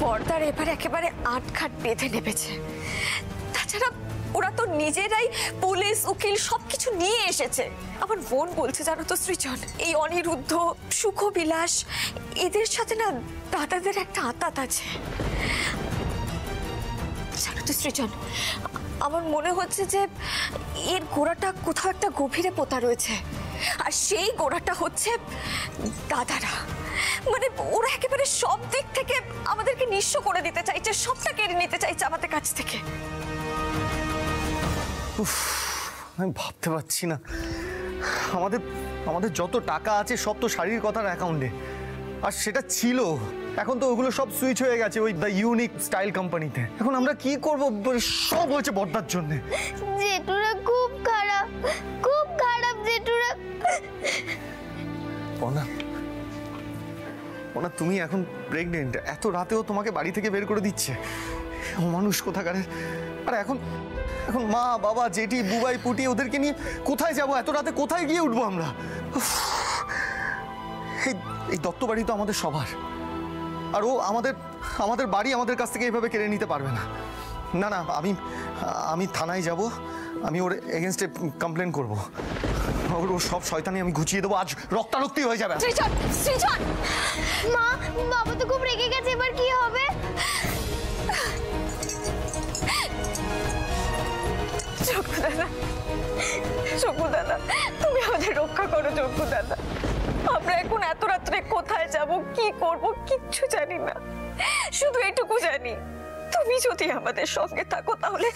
বর্দার এবার একেবারে আটঘাট বেঁধে নেমেছে। তাছাড়া ওরা তো নিজেরাই পুলিশ উকিল সবকিছু নিয়ে এসেছে। আমার বোন বলছে জানো তো সৃজন, এই অনিরুদ্ধ সুখবিলাস এদের সাথে না দাদাদের একটা আঁতাত আছে। জানো তো সৃজন, আমার মনে হচ্ছে যে এর গোড়াটা কোথাও একটা গভীরে পোতা রয়েছে, আর সেই গোড়াটা হচ্ছে দাদারা। মানে ওরা একেবারে সব দিক থেকে আমাদেরকে নিঃস্ব করে দিতে চাইছে, সবটা কেড়ে নিতে চাইছে আমাদের কাছ থেকে। আমি ভাবতে পারছি না, আমাদের যত টাকা আছে সব তো শাড়ির কথার অ্যাকাউন্টে, আর সেটা ছিল। এখন তো ওগুলো সব সুইচ হয়ে গেছে ওই দ্য ইউনিক স্টাইল কোম্পানিতে। এখন আমরা কি করব? সব হয়েছে বর্দার জন্য। জেঠুরা খুব খারাপ, খুব খারাপ জেঠুরা। ওনা তুমি এখন প্রেগনেন্ট, এত রাতেও তোমাকে বাড়ি থেকে বের করে দিচ্ছে। মানুষ কোথাকারের। আর এখন মা বাবা জেঠি বুবাই পুটি ওদেরকে নিয়ে কোথায় যাব? এত রাতে কোথায় গিয়ে উঠবো আমরা? এই দত্ত বাড়ি তো আমাদের সবার, আর ও আমাদের বাড়ি আমাদের কাছ থেকে এইভাবে কেড়ে নিতে পারবে না। না না, আমি থানায় যাব, আমি ওর এগেনস্টে কমপ্লেন করব। ওর সব শয়তানি আমি ঘুচিয়ে দেবো, আজ রক্তারক্তি হয়ে যাবে। মা বাবা তো খুব রেগে গেছে, এবার কি হবে? চকু দাদা, তুমি আমাদের রক্ষা করো চকু দাদা। আমরা এখন এত রাত্রে কোথায় যাব, কি করব কিচ্ছু জানি না। শুধু এইটুকু জানি, তুমি যদি আমাদের সঙ্গে থাকো তাহলে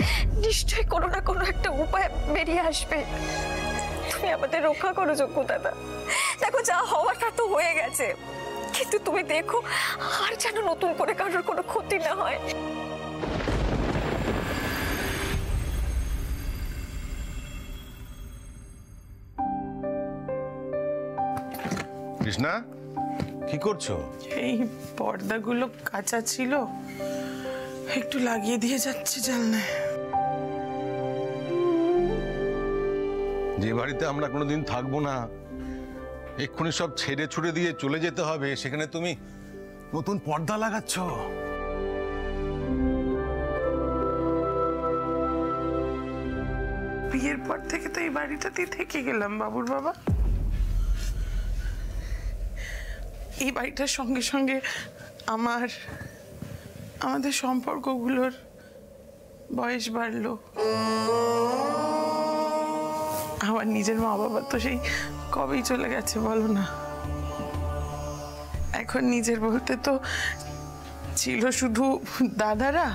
নিশ্চয়ই কোনো না কোনো একটা উপায় বেরিয়ে আসবে। তুমি আমাদের রক্ষা করো চকু দাদা। দেখো যা হওয়ার তা তো হয়ে গেছে, কিন্তু তুমি দেখো আর যেন নতুন করে কারোর কোনো ক্ষতি না হয়। কৃষ্ণা, কি করছো? এই পর্দাগুলো কাঁচা ছিল, একটু লাগিয়ে দিয়ে যাচ্ছি জানলায়। যে বাড়িতে আমরা কোনোদিন থাকবো না, এক্ষুনি সব ছেড়ে ছুড়ে দিয়ে চলে যেতে হবে, সেখানে তুমি নতুন পর্দা লাগাচ্ছ। বিয়ের পর থেকে তো এই বাড়িটাতেই থেকে গেলাম বাবুর বাবা। এই বাড়িটার সঙ্গে সঙ্গে আমাদের সম্পর্কগুলোর বয়স বাড়লো। আমার নিজের মা বাবা তো সেই কবেই চলে গেছে বলো না। এখন নিজের বলতে তো ছিল শুধু দাদারা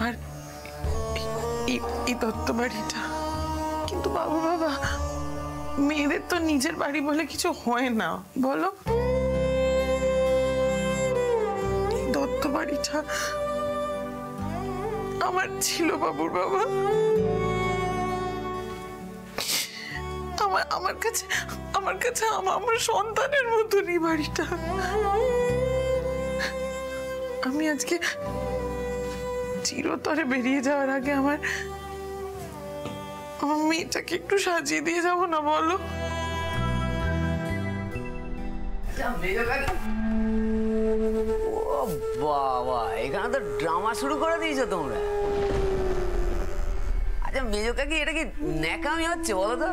আর এই দত্ত বাড়িটা। কিন্তু বাবা, মেয়েদের তো নিজের বাড়ি বলে কিছু হয় না বলো। দত্ত বাড়িটা আমার ছিল বাবুর বাবা। আমার কাছে আমার সন্তানের মতনই বাড়িটা। আমি আজকে চিরতরে বেরিয়ে যাওয়ার আগে আমার মেয়েটাকে একটু সাজিয়ে দিয়ে যাবো না বলো? ও বাবা, এখানে তো ড্রামা শুরু করে দিয়েছো তোমরা। আচ্ছা মেজো কাকি, এটা কি ন্যাকামি হচ্ছে বলো তো?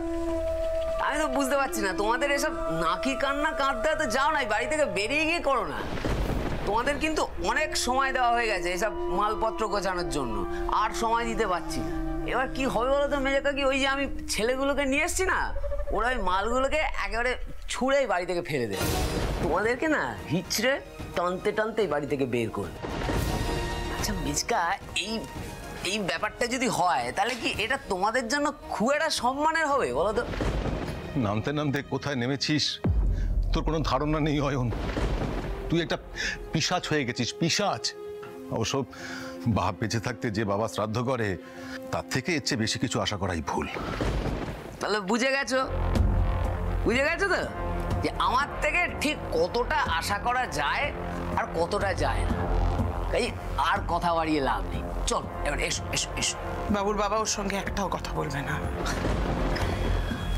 আমি তো বুঝতে পারছি না। তোমাদের এসব নাকি কান্না কাঁদতে তো যাও নাই, বাড়ি থেকে বেরিয়ে গিয়ে করো না। তোমাদের কিন্তু অনেক সময় দেওয়া হয়ে গেছে এসব মালপত্র গোছানোর জন্য, আর সময় দিতে পারছি না। এবার কি হবে বলো তো মেজো কাকি? ওই যে আমি ছেলেগুলোকে নিয়ে এসছি না, ওরা ওই মালগুলোকে একেবারে ছুঁড়েই বাড়ি থেকে ফেলে দেবে। তোমাদেরকে না হিচড়ে টানতে টানতে এই বাড়ি থেকে বের করবে। আচ্ছা মিচকা, এই ব্যাপারটা যদি হয় তাহলে কি এটা তোমাদের জন্য খুব একটা সম্মানের হবে বলো তো? নামতে নামতে কোথায় নেমেছিস তোর কোনো ধারণা নেই অয়ন। তুই একটা পিশাচ হয়ে গেছিস, পিশাচ। অবশ্য বাপ বেঁচে থাকতে যে বাবা শ্রাদ্ধ করে তার থেকে এর চেয়ে বেশি কিছু আশা করাই ভুল। তাহলে বুঝে গেছো তো যে আমার থেকে ঠিক কতটা আশা করা যায় আর কতটা যায় না। তাই আর কথা বাড়িয়ে লাভ নেই, চল এবার এসো এসো এসো। বাবুর বাবা ওর সঙ্গে একটাও কথা বলবে না।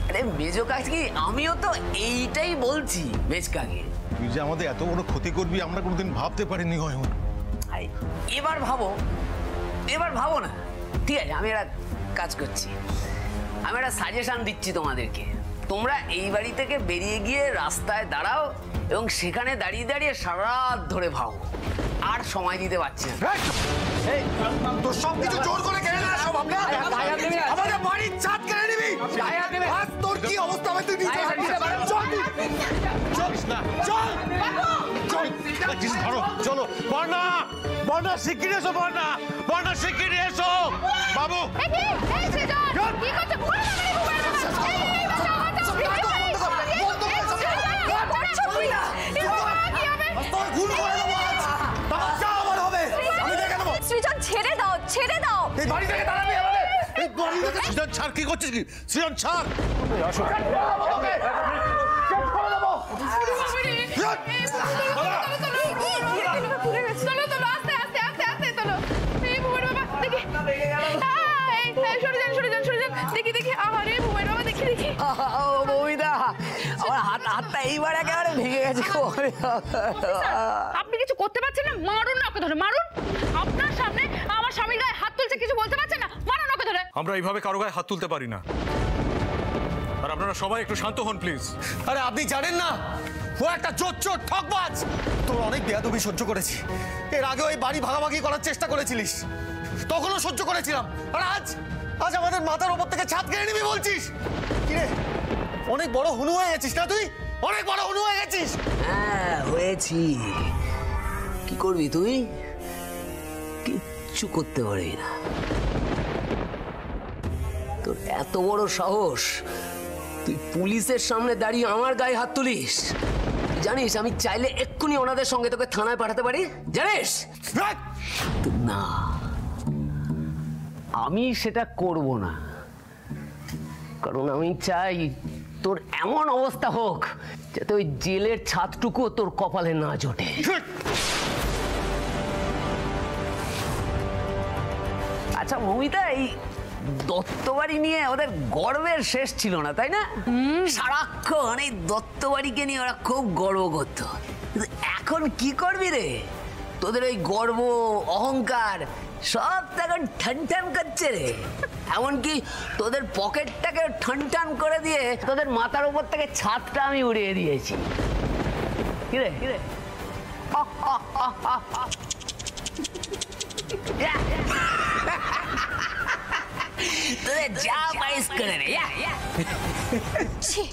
আরে মেজো কাকি, আমিও তো এইটাই বলছি মেজকাকে তুই যে আমাদের এত বড় ক্ষতি করবি আমরা কোনোদিন ভাবতে পারিনি অয়ন। আরে, এবার ভাবো না। ঠিক আছে, আমি একটা কাজ করছি, আমি একটা সাজেশন দিচ্ছি তোমাদেরকে। তোমরা এই বাড়ি থেকে বেরিয়ে গিয়ে রাস্তায় দাঁড়াও এবং সেখানে দাঁড়িয়ে দাঁড়িয়ে সারা রাত ধরে ভাবো। আর সময় দিতে পারছি না। তোর সবকিছু জোর করে কেড়ে না সব আমরা আমাদের বাড়ির ছাদ কেড়ে নিবি। আজ তোর কি অবস্থা হবে তুই নিজে জানিস। চল ধরো, চলো। বর্ণা শিগগিরি এসো, বর্ণা শিগগিরি এসো। বাবু সৃজন ছেড়ে দাও, ছেড়ে দাও। এই বাড়ি থেকে দাঁড়াবি আমাদের। এই বাড়ি থেকে সৃজন ছাড়, কি করছিস কি? সৃজন ছাড়। হাতটা এইবার একেবারে ভেঙে গেছে। আপনি কিছু করতে পারছেন না, মারুন না ওকে ধরে, মারুন। আপনার সামনে আমার স্বামীর গায়ে হাত তুলছে, কিছু বলতে পারছেন না, মারুন ওকে ধরে। আমরা এইভাবে কারো গায়ে হাত তুলতে পারি না, আর আপনারা সবাই একটু শান্ত হন প্লিজ। আরে আপনি জানেন না ও একটা চোর ঠকবাজ। তোর অনেক বেয়াদবি সহ্য করেছি। এর আগে ওই বাড়ি ভাগাভাগি করার চেষ্টা করেছিলিস, তখনও সহ্য করেছিলাম। আর আজ আমাদের মাথার উপর থেকে ছাদ কেড়ে নিবি বলছিস? কিরে অনেক বড় হুনু হয়ে গেছিস না তুই? অনেক বড় হুনু হয়ে গেছিস। হ্যাঁ হয়েছি। কি করবি তুই? কিচ্ছু করতে পারবি না। তোর এত বড় সাহস, তুই পুলিশের সামনে দাঁড়িয়ে আমার গায়ে হাত তুলিস? জানিস আমি চাইলে এক্ষুনি ওনাদের সঙ্গে তোকে থানায় পাঠাতে পারি, জানিস? না, আমি সেটা করব না, কারণ আমি চাই তোর এমন অবস্থা হোক যাতে ওই জেলের ছাদটুকু তোর কপালে না জোটে। আচ্ছা মমিতা, এই দত্তবাড়ি নিয়ে ওদের গর্বের শেষ ছিল না, তাই না? সারাক্ষণ এই দত্তবাড়িকে নিয়ে ওরা খুব গর্ব করতো। কিন্তু এখন কি করবি রে? তোদের ওই গর্ব অহংকার সব এখন ঠান করছে রে। এমনকি তোদের পকেটটাকে ঠান করে দিয়ে তোদের মাথার উপর থেকে ছাদটা আমি উড়িয়ে দিয়েছি। কিরে তোদের যা পাইস করে রে। ছি,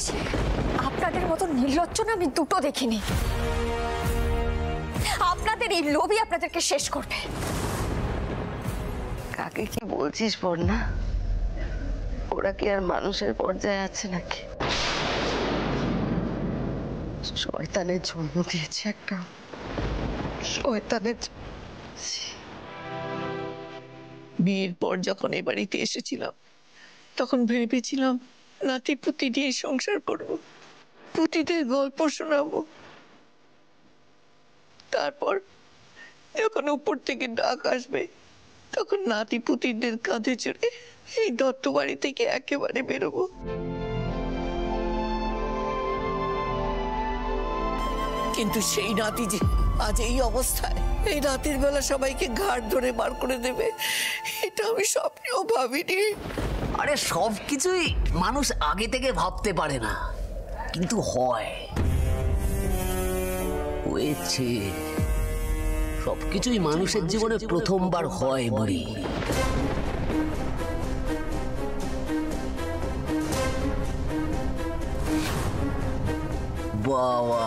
আপনাদের মতো নির্লজ্জ না আমি দুটো দেখিনি। আপনাদের এই লোভই আপনাদেরকে শেষ করবে। কাকে কি বলছিস বর্ণা? ওরা কি আর মানুষের পর্যায়ে আছে নাকি? শয়তানের জন্ম দিয়েছে একটা, শয়তানের। বিয়ের পর যখন এই বাড়িতে এসেছিলাম তখন ভেবেছিলাম নাতি পুতি নিয়ে সংসার করব, পুতিদের গল্প শোনাবো। তারপর যখন উপর থেকে ডাক আসবে তখন নাতি পুতিদের কাঁধে চড়ে এই দত্ত বাড়ি থেকে একেবারে বেরোবো। কিন্তু সেই নাতি যে আজ এই অবস্থায়, এই রাতের বেলা সবাইকে ঘাট ধরে বার করে দেবে, এটা আমি স্বপ্নেও ভাবিনি। আরে সব কিছুই মানুষ আগে থেকে ভাবতে পারে না, কিন্তু হয়, হয়েছে। সবকিছুই মানুষের জীবনে প্রথমবার হয় বলি। বাবা,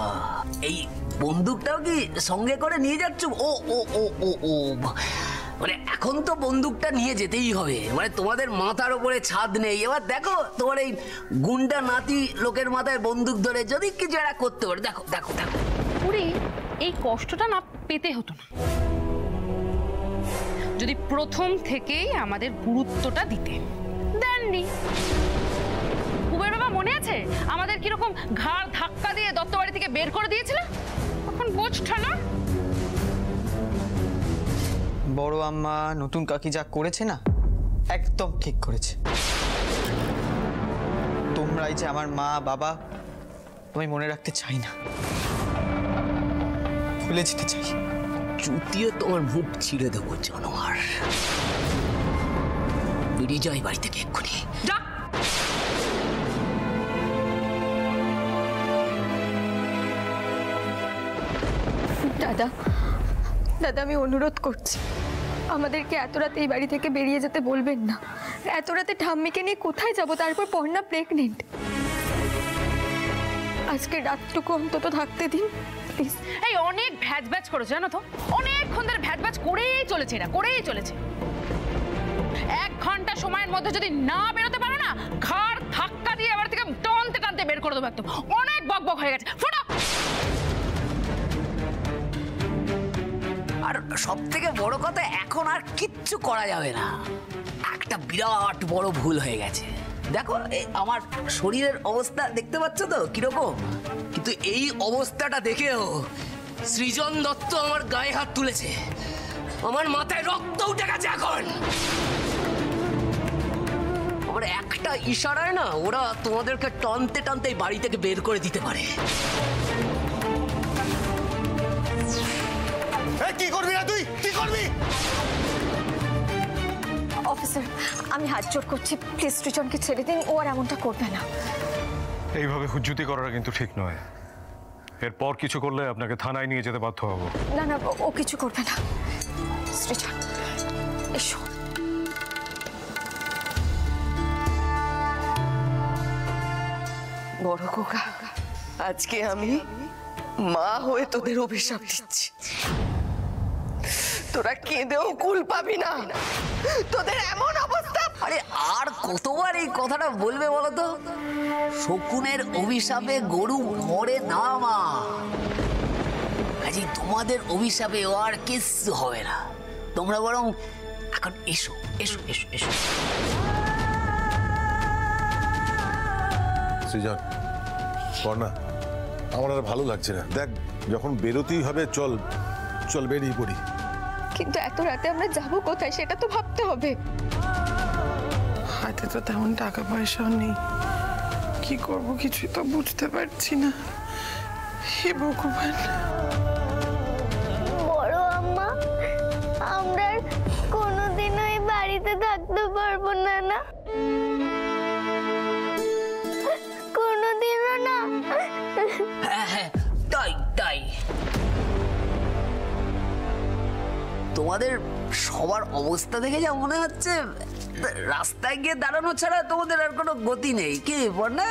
এই বন্দুকটাও কি সঙ্গে করে নিয়ে যাচ্ছ? ও ও ও ও ও মানে এখন তো বন্দুকটা নিয়ে যেতেই হবে, মানে তোমাদের মাথার উপরে ছাদ নেই। এবার দেখো তোমার এই গুন্ডা নাতি লোকের মাথায় বন্দুক ধরে যদি কিছু একটা করতে পারে। দেখো দেখো দেখো, পুরি এই কষ্টটা না পেতে হতো না যদি প্রথম থেকেই আমাদের গুরুত্বটা দিতে দেননি। কুবের বাবা মনে আছে আমাদের কিরকম ঘাড় ধাক্কা দিয়ে দত্তবাড়ি থেকে বের করে দিয়েছিল? তখন বোঝ ঠানা। বড় আম্মা নতুন কাকি যা করেছে না, একদম ঠিক করেছে। তোমরাই যে আমার মা বাবা, আমি মনে রাখতে চাই না। ভুলে যেতে চাই। চুটিয়ে তোমার মুখ ছিঁড়ে দেবো জানোয়ার। বেরিয়ে যাই বাড়ি থেকে এক্ষুনি। যা। দাদা দাদা আমি অনুরোধ করছি, আমাদেরকে এত রাতে এই বাড়ি থেকে বেরিয়ে যেতে বলবেন না। এত রাতে ঠাম্মিকে নিয়ে কোথায় যাব? তারপর পর্ণা প্রেগনেন্ট। আজকে রাতটুকু অন্তত থাকতে দিন প্লিজ। এই অনেক ভ্যাজ ভ্যাজ করেছে জানো তো, অনেকক্ষণ ধরে ভ্যাজ ভ্যাজ করেই চলেছে, এরা করেই চলেছে। 1 ঘন্টা সময়ের মধ্যে যদি না বেরোতে পারো না, ঘাড় ধাক্কা দিয়ে এবার থেকে টানতে টানতে বের করে দেবো একদম। অনেক বক বক হয়ে গেছে, ফোটো। আর সব থেকে বড় কথা, এখন আর কিচ্ছু করা যাবে না। একটা বিরাট বড় ভুল হয়ে গেছে। দেখো আমার শরীরের অবস্থা দেখতে পাচ্ছ তো কিরকম, কিন্তু এই অবস্থাটা দেখেও সৃজন দত্ত আমার গায়ে হাত তুলেছে। আমার মাথায় রক্ত উঠে গেছে এখন। আমার একটা ইশারায় না ওরা তোমাদেরকে টানতে টানতে বাড়ি থেকে বের করে দিতে পারে। কি করবি না তুই? কি করবি? অফিসার আমি হাত জোড় করছি, প্লিজ সৃজনকে ছেড়ে দিন, ও আর এমনটা করবে না। এইভাবে হুজ্জুতি করাটা কিন্তু ঠিক নয়। এরপর কিছু করলে আপনাকে থানায় নিয়ে যেতে বাধ্য হব। না না, ও কিছু করবে না। সৃজন এসো। বড় খোকা, আজকে আমি মা হয়ে তোদের অভিশাপ দিচ্ছি, তোরা কেঁদেও কুল পাবি না। তোদের এমন অবস্থা। আরে আর কতবার এই কথাটা বলবে বলো তো? শকুনের অভিশাপে গরু মরে না মা। কাজে তোমাদের অভিশাপে আর কিছু হবে না। তোমরা বরং এখন এসো এসো এসো এসো। সৃজন, পর্ণা, আমার আর ভালো লাগছে না। দেখ, যখন বেরোতেই হবে চল চল বেরিয়ে পড়ি। কিন্তু এত রাতে আমরা যাব কোথায় সেটা তো ভাবতে হবে। হাতে তো তেমন টাকা পয়সাও নেই, কি করব কিছুই তো বুঝতে পারছি না। হে ভগবান। বড় আম্মা, আমরা আর কোনোদিনও এই বাড়িতে থাকতে পারবো না, না কোনোদিনও না। হ্যাঁ হ্যাঁ, তাই তাই। তোমাদের সবার অবস্থা দেখে যা মনে হচ্ছে রাস্তায় গিয়ে দাঁড়ানো ছাড়া তোমাদের আর কোনো গতি নেই। কি বর্ণা?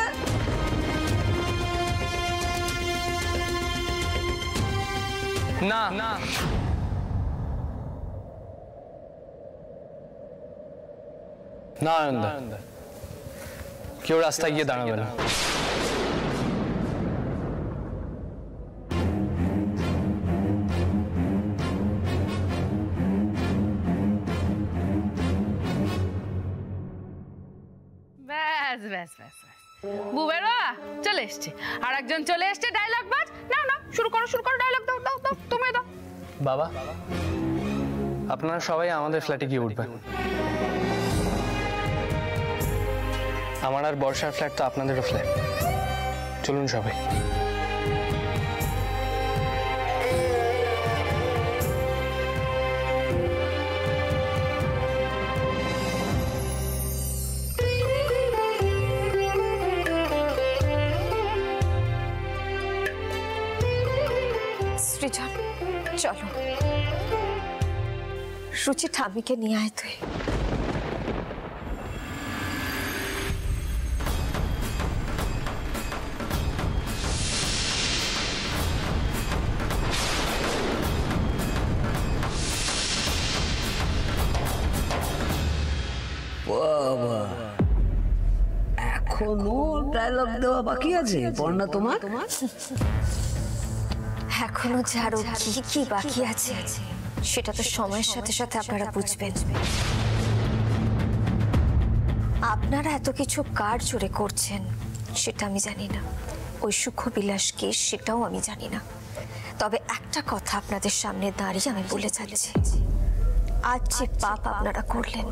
না না, না আনন্দা, কেউ রাস্তায় গিয়ে দাঁড়াবে না। ব্যাস ব্যাস ব্যাস ব্যাস, বুবের বাবা চলে এসছে, আর একজন চলে এসছে। ডায়লগ বাজ। না না, শুরু করো ডায়লগ দাও দাও দাও, তুমি দাও। বাবা, আপনারা সবাই আমাদের ফ্ল্যাটে গিয়ে উঠবেন। আমার আর বর্ষার ফ্ল্যাট তো আপনাদেরও ফ্ল্যাট। চলুন সবাই। সৃজন চলো, সুচি ঠাম্মিকে নিয়ে আয় তুই। বাবা, এখনো ডায়লগ দেওয়া বাকি আছে পর্ণা তোমার? এখনো যে আরো কি কি বাকি আছে সেটা তো সময়ের সাথে সাথে আপনারা বুঝবেন। আপনারা এত কিছু কার জোরে করছেন সেটা আমি জানি না, ওই সুখ বিলাস কি সেটাও আমি জানি না। তবে একটা কথা আপনাদের সামনে দাঁড়িয়ে আমি বলে যাচ্ছি, আজ যে পাপ আপনারা করলেন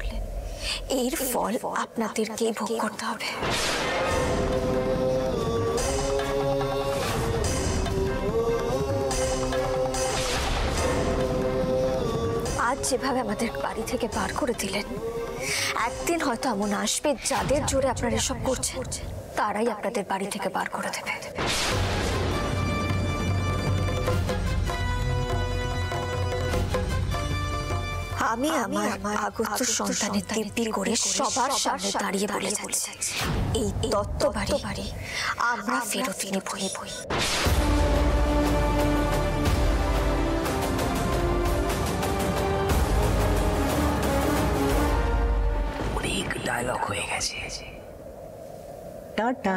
এর ফল আপনাদেরকেই ভোগ করতে হবে। আজ যেভাবে আমাদের বাড়ি থেকে বার করে দিলেন, একদিন হয়তো এমন আসবে যাদের জোরে আপনারা এসব করছেন তারাই আপনাদের বাড়ি থেকে বার করে দেবে। আমি আমার আগত সন্তানের দিব্যি করে সবার সামনে দাঁড়িয়ে বলে যাচ্ছি, এই দত্ত বাড়ি আমরা ফেরত নেবই। অনেক ডায়লগ হয়ে গেছে। টাটা।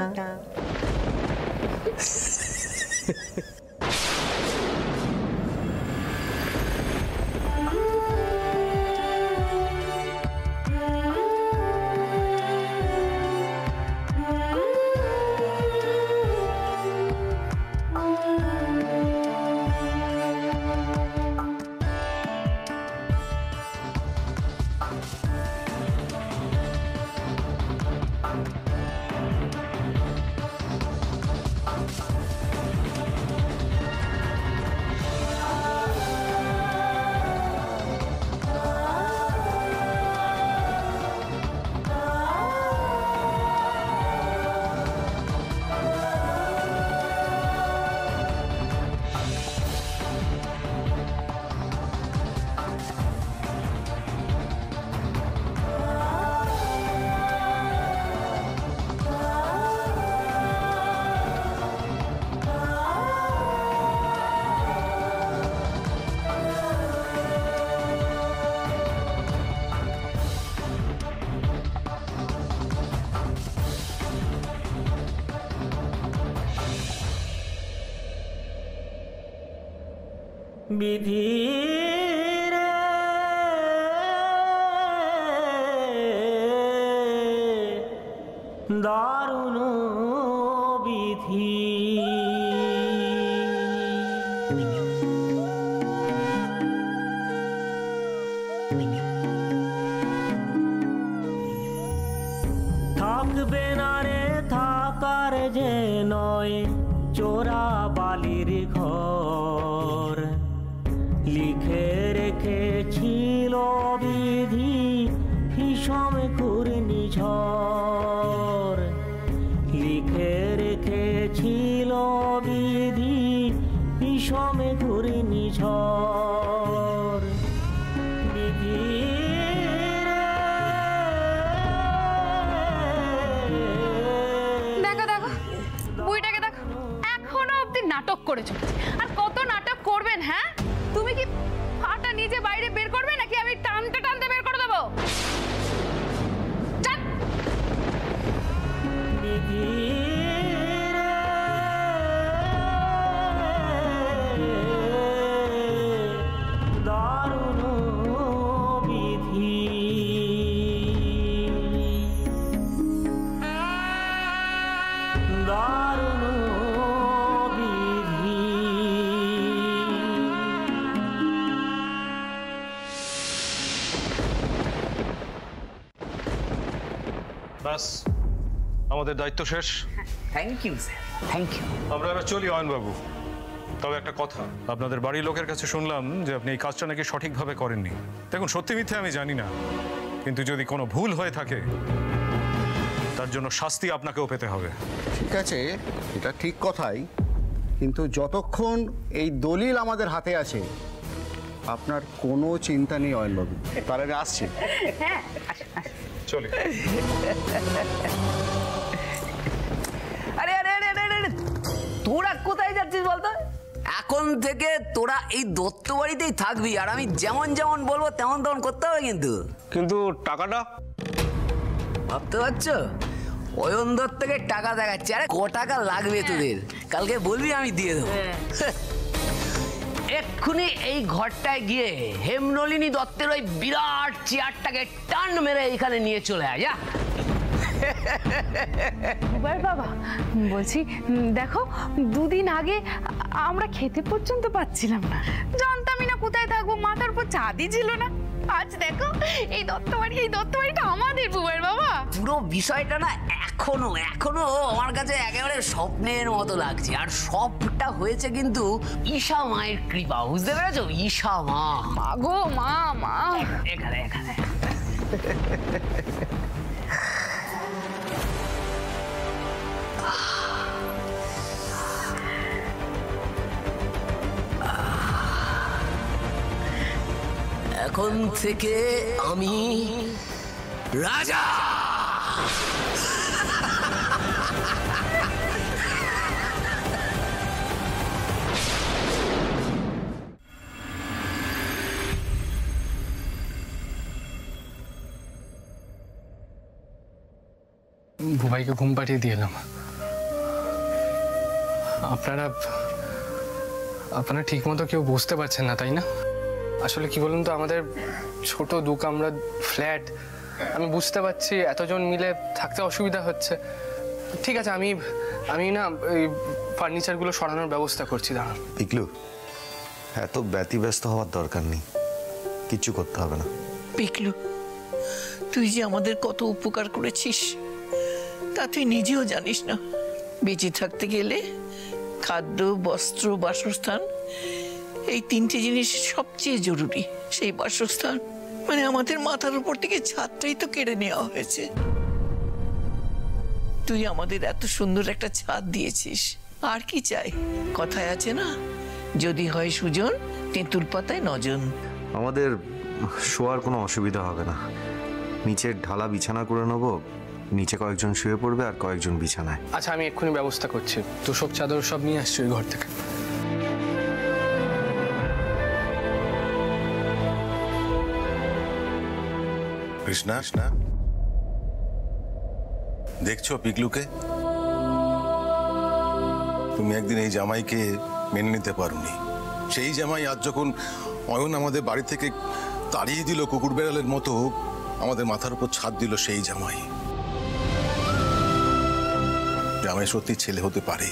বিধির দারুণ বিধি থাকবে না রে থাকার যে নয় চোরা বালির ঘর লিখে রেখেছিল বিধি ভীষণ ঘূর্ণিঝড় লিখে রেখেছিল বিধি ভীষণ ঘূর্ণিঝড় বিধি দেখো দেখো বুইটাকে দেখো, এখনো অব্দি নাটক করে চলছে। আর কত নাটক করবেন? হ্যাঁ, তুমি কি ফাটা নিজে বাইরে বের করবে নাকি আমি টানতে টানতে বের করে দেবো? দারুণ বিধি দারুণ বিধি ব্যাস, আমাদের দায়িত্ব শেষ। Thank you sir, thank you. আমরা এবার চলি অয়নবাবু। তবে একটা কথা, আপনাদের বাড়ির লোকের কাছে শুনলাম যে আপনি এই কাজটা নাকি সঠিকভাবে করেননি। দেখুন, সত্যি মিথ্যে আমি জানি না, কিন্তু যদি কোনো ভুল হয়ে থাকে তার জন্য শাস্তি আপনাকেও পেতে হবে। ঠিক আছে, এটা ঠিক কথাই, কিন্তু যতক্ষণ এই দলিল আমাদের হাতে আছে আপনার কোনো চিন্তা নেই অয়নবাবু। তাহলে আমি আসছি। চলি। আরে আরে আরে আরে আরে, তোরা কোথায় যাচ্ছিস বলতো? এখন থেকে তোরা এই দত্ত বাড়িতেই থাকবি, আর আমি যেমন যেমন বলবো তেমন তেমন করতে হবে। কিন্তু টাকাটা ভাবতে পারছো? অয়ন দত্ত থেকে টাকা দেখাচ্ছে। আরে ক টাকা লাগবে তোদের? কালকে বলবি, আমি দিয়ে দেবো। এক্ষুনি এই ঘরটায় গিয়ে হেমনলিনী দত্তের ওই বিরাট চেয়ারটাকে টান মেরে এখানে নিয়ে চলে আয়। যা। বাবা বলছি, দেখো দুদিন আগে আমরা খেতে পর্যন্ত পাচ্ছিলাম না, জানতামই না কোথায় থাকবো, মাথার উপর চাঁদই ছিল না। আজ দেখো এই দত্তবাড়িটা আমাদের বুবাইয়ের বাবা। পুরো বিষয়টা না এখনো আমার কাছে একেবারে স্বপ্নের মতো লাগছে। আর সবটা হয়েছে কিন্তু ঈশা মায়ের কৃপা, বুঝতে পেরেছো? ঈশা মা। গো মা মা এখানে এখন থেকে আমি রাজা। বুবাইকে ঘুম পাঠিয়ে দিয়ে এলাম। আপনারা ঠিক মতো কেউ বুঝতে পারছেন না, তাই না? আসলে কি বলুন তো, আমাদের ছোট 2 কামরা ফ্ল্যাট, আমি বুঝতে পারছি এতজন মিলে থাকতে অসুবিধা হচ্ছে। ঠিক আছে, আমি না এই ফার্নিচারগুলো সরানোর ব্যবস্থা করছি। দাঁড়ান। পিকলু, এত ব্যতিব্যস্ত হওয়ার দরকার নেই, কিচ্ছু করতে হবে না। পিকলু, তুই যে আমাদের কত উপকার করেছিস তা তুই নিজেও জানিস না। বেঁচে থাকতে গেলে খাদ্য, বস্ত্র, বাসস্থান, এই 3টে জিনিস সবচেয়ে জরুরি। সেই বাসস্থান মানে আমাদের মাথার উপর থেকে ছাদটাই তো কেড়ে নেওয়া হয়েছে। তুই আমাদের এত সুন্দর একটা ছাদ দিয়েছিস, আর কি চাই? কথায় আছে না, যদি হয় সুজন তেঁতুল পাতায় নজন। আমাদের শোয়ার কোনো অসুবিধা হবে না, নিচের ঢালা বিছানা করে নেবো, নিচে কয়েকজন শুয়ে পড়বে আর কয়েকজন বিছানায়। আচ্ছা, আমি এক্ষুনি ব্যবস্থা করছি। তোষক চাদর সব নিয়ে আসছি ওই ঘর থেকে। কৃষ্ণা, দেখছো পিকলুকে? তুমি একদিন এই জামাইকে মেনে নিতে পারোনি। সেই জামাই আজ যখন অয়ন আমাদের বাড়ি থেকে তাড়িয়ে দিল কুকুর বেড়ালের মতো, আমাদের মাথার উপর ছাদ দিল সেই জামাই। জামাই সত্যি ছেলে হতে পারে।